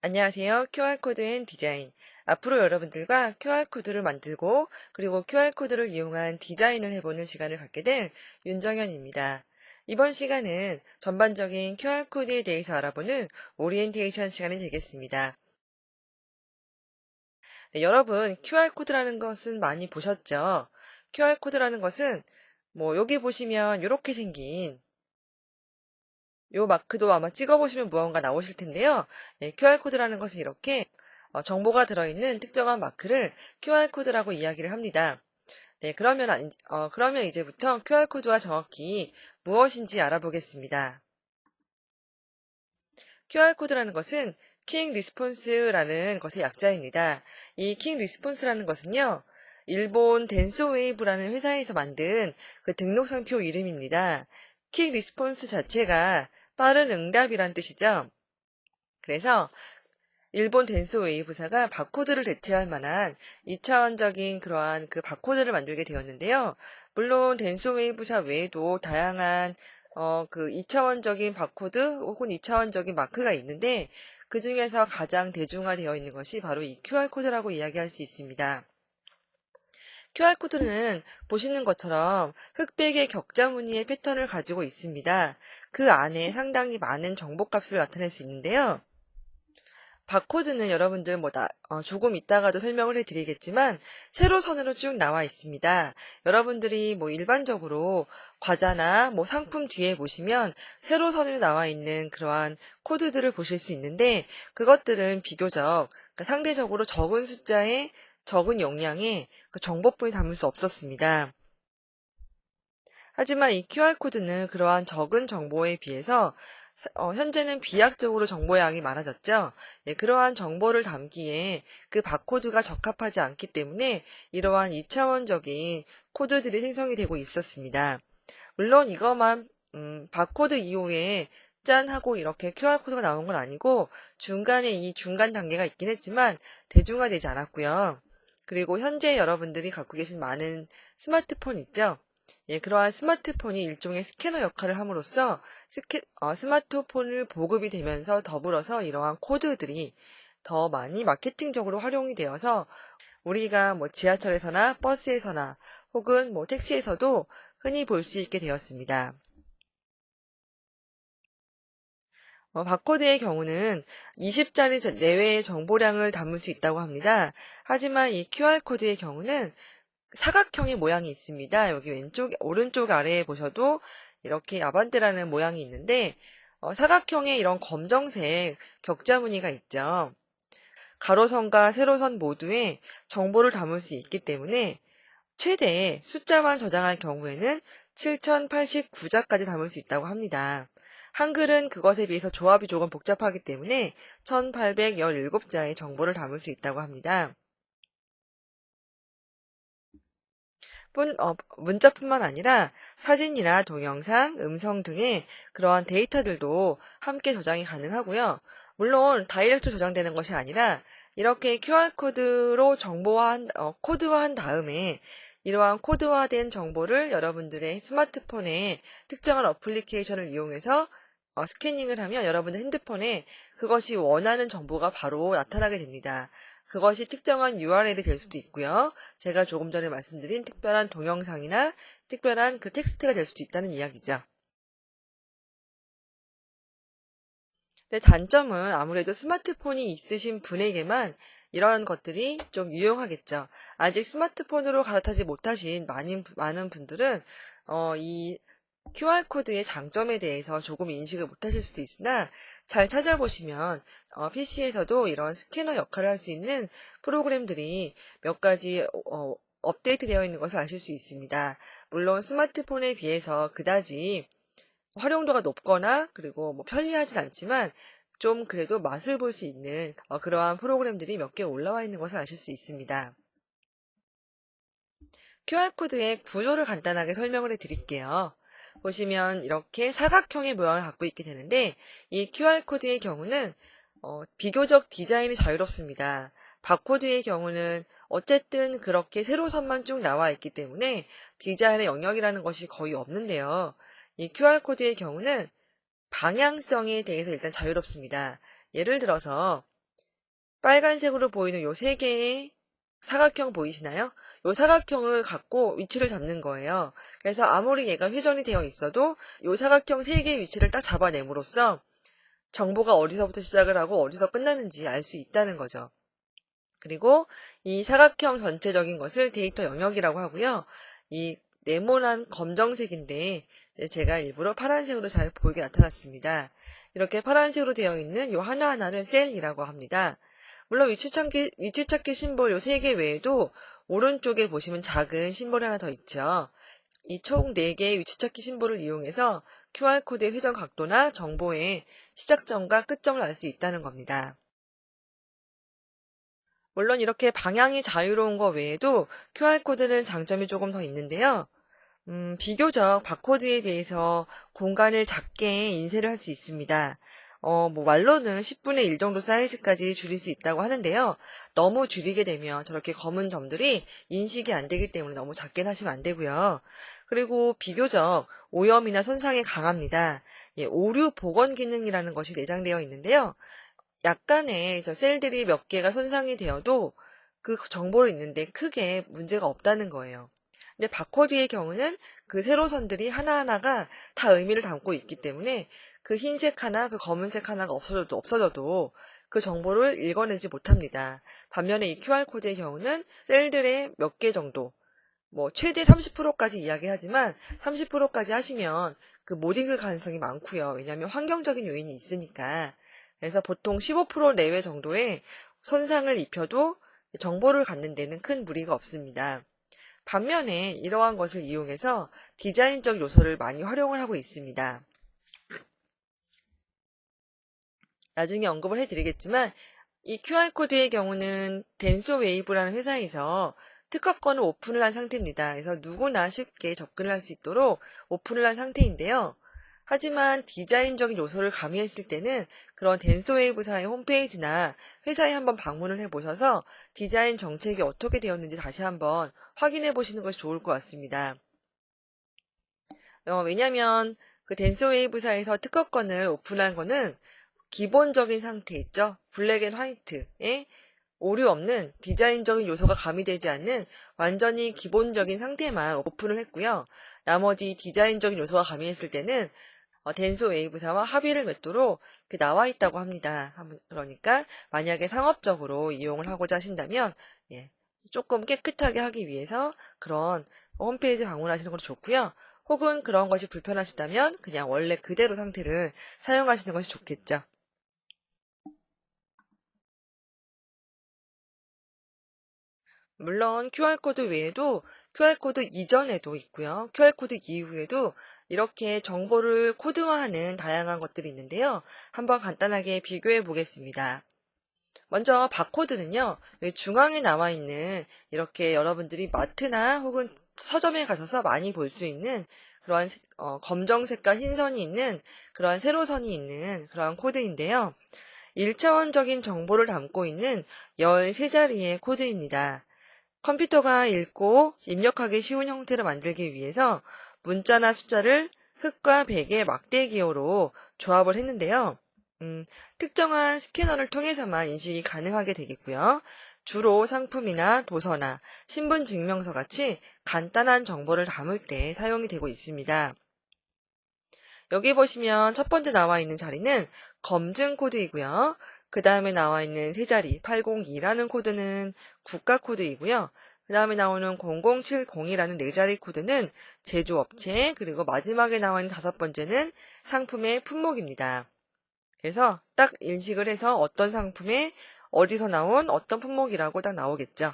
안녕하세요. QR코드 앤 디자인. 앞으로 여러분들과 QR코드를 만들고 그리고 QR코드를 이용한 디자인을 해보는 시간을 갖게 된 윤정현입니다. 이번 시간은 전반적인 QR코드에 대해서 알아보는 오리엔테이션 시간이 되겠습니다. 네, 여러분 QR코드라는 것은 많이 보셨죠? QR코드라는 것은 여기 보시면 이렇게 생긴 요 마크도 아마 찍어보시면 무언가 나오실 텐데요. QR코드라는 것은 이렇게 정보가 들어있는 특정한 마크를 QR코드라고 이야기를 합니다. 네, 그러면 이제부터 QR코드가 정확히 무엇인지 알아보겠습니다. QR코드라는 것은 킹 리스폰스라는 것의 약자입니다. 이 킹 리스폰스라는 것은요, 일본 댄스웨이브라는 회사에서 만든 그 등록상표 이름입니다. 킹 리스폰스 자체가 빠른 응답이란 뜻이죠. 그래서 일본 댄스웨이브사가 바코드를 대체할 만한 2차원적인 그러한 그 바코드를 만들게 되었는데요. 물론 댄스웨이브사 외에도 다양한 그 2차원적인 바코드 혹은 2차원적인 마크가 있는데 그 중에서 가장 대중화되어 있는 것이 바로 이 QR코드라고 이야기할 수 있습니다. QR코드는 보시는 것처럼 흑백의 격자 무늬의 패턴을 가지고 있습니다. 그 안에 상당히 많은 정보값을 나타낼 수 있는데요. 바코드는 여러분들 조금 이따가도 설명을 해드리겠지만 세로선으로 쭉 나와 있습니다. 여러분들이 일반적으로 과자나 상품 뒤에 보시면 세로선으로 나와 있는 그러한 코드들을 보실 수 있는데 그것들은 비교적 그러니까 상대적으로 적은 숫자의 적은 용량의 그 정보뿐이 담을 수 없었습니다. 하지만 이 QR코드는 그러한 적은 정보에 비해서 현재는 비약적으로 정보량이 많아졌죠. 예, 그러한 정보를 담기에 그 바코드가 적합하지 않기 때문에 이러한 2차원적인 코드들이 생성이 되고 있었습니다. 물론 이것만 바코드 이후에 짠 하고 이렇게 QR코드가 나온 건 아니고 중간에 이 중간 단계가 있긴 했지만 대중화되지 않았고요. 그리고 현재 여러분들이 갖고 계신 많은 스마트폰 있죠? 예, 그러한 스마트폰이 일종의 스캐너 역할을 함으로써 스마트폰을 보급이 되면서 더불어서 이러한 코드들이 더 많이 마케팅적으로 활용이 되어서 우리가 지하철에서나 버스에서나 혹은 택시에서도 흔히 볼 수 있게 되었습니다. 바코드의 경우는 20자리 내외의 정보량을 담을 수 있다고 합니다. 하지만 이 QR코드의 경우는 사각형의 모양이 있습니다. 여기 오른쪽 아래에 보셔도 이렇게 아반떼라는 모양이 있는데, 사각형의 이런 검정색 격자 무늬가 있죠. 가로선과 세로선 모두에 정보를 담을 수 있기 때문에 최대 숫자만 저장할 경우에는 7089자까지 담을 수 있다고 합니다. 한글은 그것에 비해서 조합이 조금 복잡하기 때문에 1817자의 정보를 담을 수 있다고 합니다. 문자뿐만 아니라 사진이나 동영상, 음성 등의 그러한 데이터들도 함께 저장이 가능하고요. 물론 다이렉트 저장되는 것이 아니라 이렇게 QR코드로 코드화한 다음에 이러한 코드화된 정보를 여러분들의 스마트폰에 특정한 어플리케이션을 이용해서 스캐닝을 하면 여러분의 핸드폰에 그것이 원하는 정보가 바로 나타나게 됩니다. 그것이 특정한 URL이 될 수도 있고요. 제가 조금 전에 말씀드린 특별한 동영상이나 특별한 그 텍스트가 될 수도 있다는 이야기죠. 근데 단점은 아무래도 스마트폰이 있으신 분에게만 이러한 것들이 좀 유용하겠죠. 아직 스마트폰으로 갈아타지 못하신 많은 분들은 이 QR코드의 장점에 대해서 조금 인식을 못하실 수도 있으나 잘 찾아보시면 PC에서도 이런 스캐너 역할을 할 수 있는 프로그램들이 몇 가지 업데이트되어 있는 것을 아실 수 있습니다. 물론 스마트폰에 비해서 그다지 활용도가 높거나 그리고 편리하진 않지만 좀 그래도 맛을 볼 수 있는 그러한 프로그램들이 몇 개 올라와 있는 것을 아실 수 있습니다. QR코드의 구조를 간단하게 설명을 해드릴게요. 보시면 이렇게 사각형의 모양을 갖고 있게 되는데 이 QR코드의 경우는 비교적 디자인이 자유롭습니다. 바코드의 경우는 어쨌든 그렇게 세로선만 쭉 나와 있기 때문에 디자인의 영역이라는 것이 거의 없는데요. 이 QR코드의 경우는 방향성에 대해서 일단 자유롭습니다. 예를 들어서 빨간색으로 보이는 요 세 개의 사각형 보이시나요? 요 사각형을 갖고 위치를 잡는 거예요. 그래서 아무리 얘가 회전이 되어 있어도 요 사각형 세 개의 위치를 딱 잡아냄으로써 정보가 어디서부터 시작을 하고 어디서 끝나는지 알 수 있다는 거죠. 그리고 이 사각형 전체적인 것을 데이터 영역이라고 하고요. 이 네모난 검정색인데 제가 일부러 파란색으로 잘 보이게 나타났습니다. 이렇게 파란색으로 되어 있는 요 하나하나를 셀이라고 합니다. 물론 위치찾기 심볼 요 세 개 외에도 오른쪽에 보시면 작은 심볼이 하나 더 있죠. 이 총 4개의 위치찾기 심볼을 이용해서 QR코드의 회전 각도나 정보의 시작점과 끝점을 알 수 있다는 겁니다. 물론 이렇게 방향이 자유로운 것 외에도 QR코드는 장점이 조금 더 있는데요. 비교적 바코드에 비해서 공간을 작게 인쇄를 할 수 있습니다. 말로는 10분의 1 정도 사이즈까지 줄일 수 있다고 하는데요. 너무 줄이게 되면 저렇게 검은 점들이 인식이 안 되기 때문에 너무 작게 하시면 안 되고요. 그리고 비교적 오염이나 손상에 강합니다. 오류 복원 기능이라는 것이 내장되어 있는데요. 약간의 저 셀들이 몇 개가 손상이 되어도 그 정보를 읽는데 크게 문제가 없다는 거예요. 근데 바코드의 경우는 그 세로선들이 하나하나가 다 의미를 담고 있기 때문에 그 흰색 하나, 그 검은색 하나가 없어져도 그 정보를 읽어내지 못합니다. 반면에 이 QR코드의 경우는 셀들의 몇 개 정도, 최대 30%까지 이야기하지만 30%까지 하시면 그 못 읽을 가능성이 많고요. 왜냐하면 환경적인 요인이 있으니까. 그래서 보통 15% 내외 정도의 손상을 입혀도 정보를 갖는 데는 큰 무리가 없습니다. 반면에 이러한 것을 이용해서 디자인적 요소를 많이 활용을 하고 있습니다. 나중에 언급을 해드리겠지만 이 QR코드의 경우는 덴소웨이브라는 회사에서 특허권을 오픈을 한 상태입니다. 그래서 누구나 쉽게 접근을 할 수 있도록 오픈을 한 상태인데요. 하지만 디자인적인 요소를 가미했을 때는 그런 덴소웨이브사의 홈페이지나 회사에 한번 방문을 해보셔서 디자인 정책이 어떻게 되었는지 다시 한번 확인해 보시는 것이 좋을 것 같습니다. 왜냐하면 그 덴소웨이브사에서 특허권을 오픈한 거는 기본적인 상태 있죠. 블랙 앤 화이트에 오류 없는 디자인적인 요소가 가미되지 않는 완전히 기본적인 상태만 오픈을 했고요. 나머지 디자인적인 요소가 가미했을 때는 덴소웨이브사와 합의를 맺도록 나와 있다고 합니다. 그러니까 만약에 상업적으로 이용을 하고자 하신다면 조금 깨끗하게 하기 위해서 그런 홈페이지 방문하시는 것도 좋고요. 혹은 그런 것이 불편하시다면 그냥 원래 그대로 상태를 사용하시는 것이 좋겠죠. 물론 QR코드 외에도 QR코드 이전에도 있고요. QR코드 이후에도 이렇게 정보를 코드화하는 다양한 것들이 있는데요. 한번 간단하게 비교해 보겠습니다. 먼저 바코드는요. 여기 중앙에 나와 있는 이렇게 여러분들이 마트나 혹은 서점에 가셔서 많이 볼 수 있는 그러한 검정색과 흰선이 있는 그러한 세로선이 있는 그러한 코드인데요. 1차원적인 정보를 담고 있는 13자리의 코드입니다. 컴퓨터가 읽고 입력하기 쉬운 형태로 만들기 위해서 문자나 숫자를 흑과 백의 막대 기호로 조합을 했는데요. 특정한 스캐너를 통해서만 인식이 가능하게 되겠고요. 주로 상품이나 도서나 신분증명서 같이 간단한 정보를 담을 때 사용이 되고 있습니다. 여기 보시면 첫 번째 나와 있는 자리는 검증 코드이고요. 그 다음에 나와 있는 세 자리 802라는 코드는 국가 코드이고요. 그 다음에 나오는 0070이라는 네 자리 코드는 제조업체, 그리고 마지막에 나와 있는 다섯 번째는 상품의 품목입니다. 그래서 딱 인식을 해서 어떤 상품에 어디서 나온 어떤 품목이라고 딱 나오겠죠.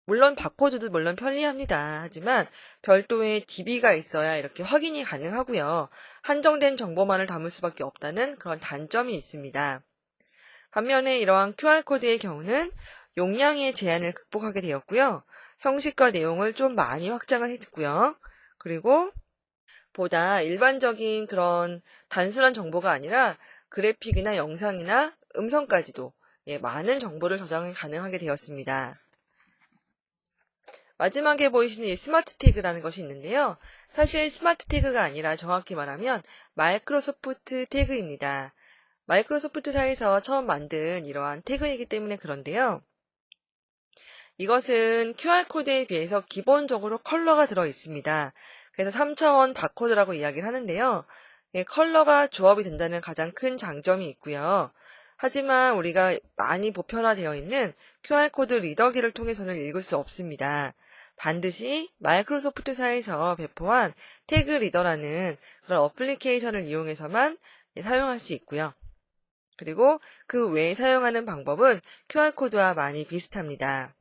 물론 바코드도 물론 편리합니다. 하지만 별도의 DB가 있어야 이렇게 확인이 가능하고요. 한정된 정보만을 담을 수밖에 없다는 그런 단점이 있습니다. 반면에 이러한 QR코드의 경우는 용량의 제한을 극복하게 되었고요. 형식과 내용을 좀 많이 확장을 했고요. 그리고 보다 일반적인 그런 단순한 정보가 아니라 그래픽이나 영상이나 음성까지도 많은 정보를 저장이 가능하게 되었습니다. 마지막에 보이시는 이 스마트 태그라는 것이 있는데요. 사실 스마트 태그가 아니라 정확히 말하면 마이크로소프트 태그입니다. 마이크로소프트사에서 처음 만든 이러한 태그이기 때문에 그런데요. 이것은 QR코드에 비해서 기본적으로 컬러가 들어 있습니다. 그래서 3차원 바코드라고 이야기를 하는데요. 컬러가 조합이 된다는 가장 큰 장점이 있고요. 하지만 우리가 많이 보편화되어 있는 QR코드 리더기를 통해서는 읽을 수 없습니다. 반드시 마이크로소프트사에서 배포한 태그 리더라는 그런 어플리케이션을 이용해서만 사용할 수 있고요. 그리고 그 외에 사용하는 방법은 QR코드와 많이 비슷합니다.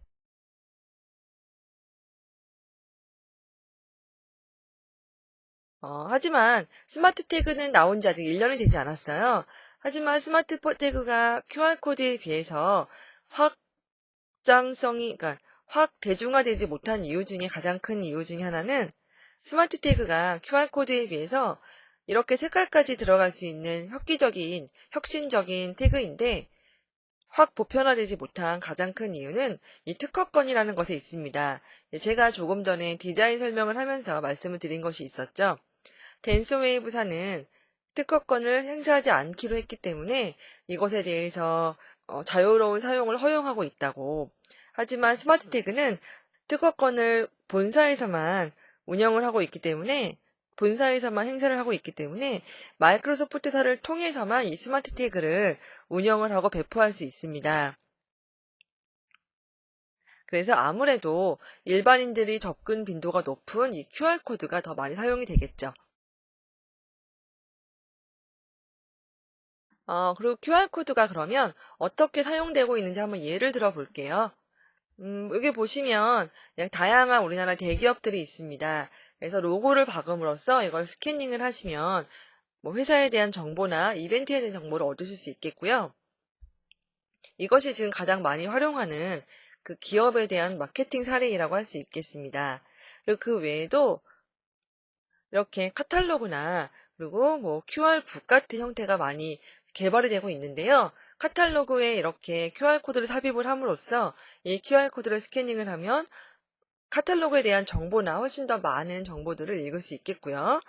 하지만 스마트 태그는 나온 지 아직 1년이 되지 않았어요. 하지만 스마트 태그가 QR코드에 비해서 그러니까 확 대중화되지 못한 이유 중에 가장 큰 이유 중에 하나는 스마트 태그가 QR코드에 비해서 이렇게 색깔까지 들어갈 수 있는 혁신적인 태그인데 확 보편화되지 못한 가장 큰 이유는 이 특허권이라는 것에 있습니다. 제가 조금 전에 디자인 설명을 하면서 말씀을 드린 것이 있었죠. 댄스웨이브사는 특허권을 행사하지 않기로 했기 때문에 이것에 대해서 자유로운 사용을 허용하고 있다고. 하지만 스마트 태그는 특허권을 본사에서만 운영을 하고 있기 때문에 본사에서만 행사를 하고 있기 때문에 마이크로소프트사를 통해서만 이 스마트 태그를 운영을 하고 배포할 수 있습니다. 그래서 아무래도 일반인들이 접근 빈도가 높은 이 QR코드가 더 많이 사용이 되겠죠. 그리고 QR코드가 그러면 어떻게 사용되고 있는지 한번 예를 들어 볼게요. 여기 보시면 그냥 다양한 우리나라 대기업들이 있습니다. 그래서 로고를 박음으로써 이걸 스캐닝을 하시면 뭐 회사에 대한 정보나 이벤트에 대한 정보를 얻으실 수 있겠고요. 이것이 지금 가장 많이 활용하는 그 기업에 대한 마케팅 사례라고 할 수 있겠습니다. 그리고 그 외에도 이렇게 카탈로그나 그리고 뭐 QR북 같은 형태가 많이 개발이 되고 있는데요. 카탈로그에 이렇게 QR코드를 삽입을 함으로써 이 QR코드를 스캐닝을 하면 카탈로그에 대한 정보나 훨씬 더 많은 정보들을 읽을 수 있겠고요.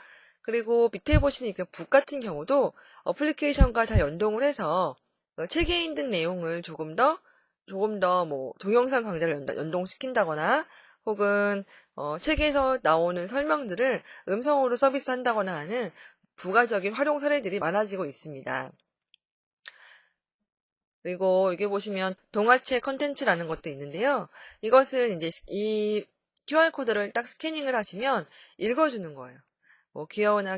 그리고 밑에 보시는 북 같은 경우도 어플리케이션과 잘 연동을 해서 책에 있는 내용을 조금 더 뭐 동영상 강좌를 연동시킨다거나 혹은 책에서 나오는 설명들을 음성으로 서비스한다거나 하는 부가적인 활용 사례들이 많아지고 있습니다. 그리고 여기 보시면 동화책 컨텐츠라는 것도 있는데요. 이것은 이제 이 QR코드를 딱 스캐닝을 하시면 읽어주는 거예요. 뭐 귀여운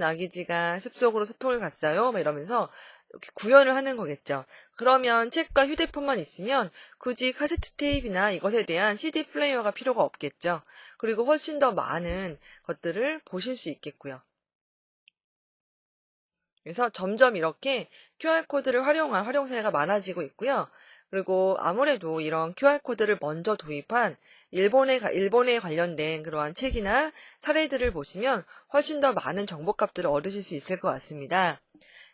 아기지가 숲속으로 소풍을 갔어요. 막 이러면서 이렇게 구현을 하는 거겠죠. 그러면 책과 휴대폰만 있으면 굳이 카세트 테이프나 이것에 대한 CD 플레이어가 필요가 없겠죠. 그리고 훨씬 더 많은 것들을 보실 수 있겠고요. 그래서 점점 이렇게 QR코드를 활용한 활용 사례가 많아지고 있고요. 그리고 아무래도 이런 QR코드를 먼저 도입한 일본에 관련된 그러한 책이나 사례들을 보시면 훨씬 더 많은 정보값들을 얻으실 수 있을 것 같습니다.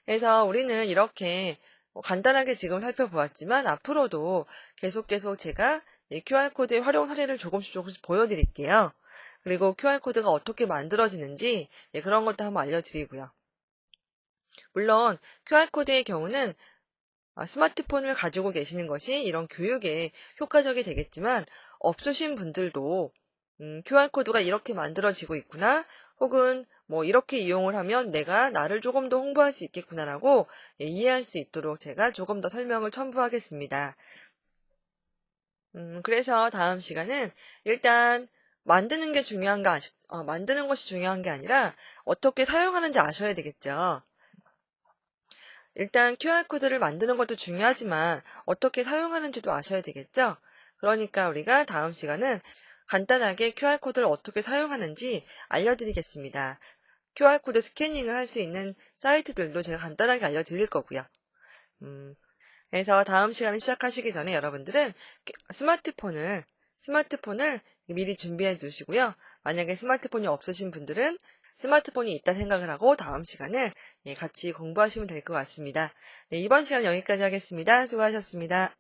그래서 우리는 이렇게 간단하게 지금 살펴보았지만 앞으로도 계속 제가 이 QR코드의 활용 사례를 조금씩 보여드릴게요. 그리고 QR코드가 어떻게 만들어지는지 그런 것도 한번 알려드리고요. 물론 QR코드의 경우는 스마트폰을 가지고 계시는 것이 이런 교육에 효과적이 되겠지만 없으신 분들도 QR코드가 이렇게 만들어지고 있구나 혹은 뭐 이렇게 이용을 하면 내가 나를 조금 더 홍보할 수 있겠구나라고 이해할 수 있도록 제가 조금 더 설명을 첨부하겠습니다. 그래서 다음 시간은 일단 만드는 것이 중요한 게 아니라 어떻게 사용하는지 아셔야 되겠죠. 일단 QR코드를 만드는 것도 중요하지만 어떻게 사용하는지도 아셔야 되겠죠? 그러니까 우리가 다음 시간은 간단하게 QR코드를 어떻게 사용하는지 알려드리겠습니다. QR코드 스캐닝을 할 수 있는 사이트들도 제가 간단하게 알려드릴 거고요. 그래서 다음 시간을 시작하시기 전에 여러분들은 스마트폰을 미리 준비해 두시고요. 만약에 스마트폰이 없으신 분들은 스마트폰이 있다 생각을 하고 다음 시간을 같이 공부하시면 될 것 같습니다. 네, 이번 시간 여기까지 하겠습니다. 수고하셨습니다.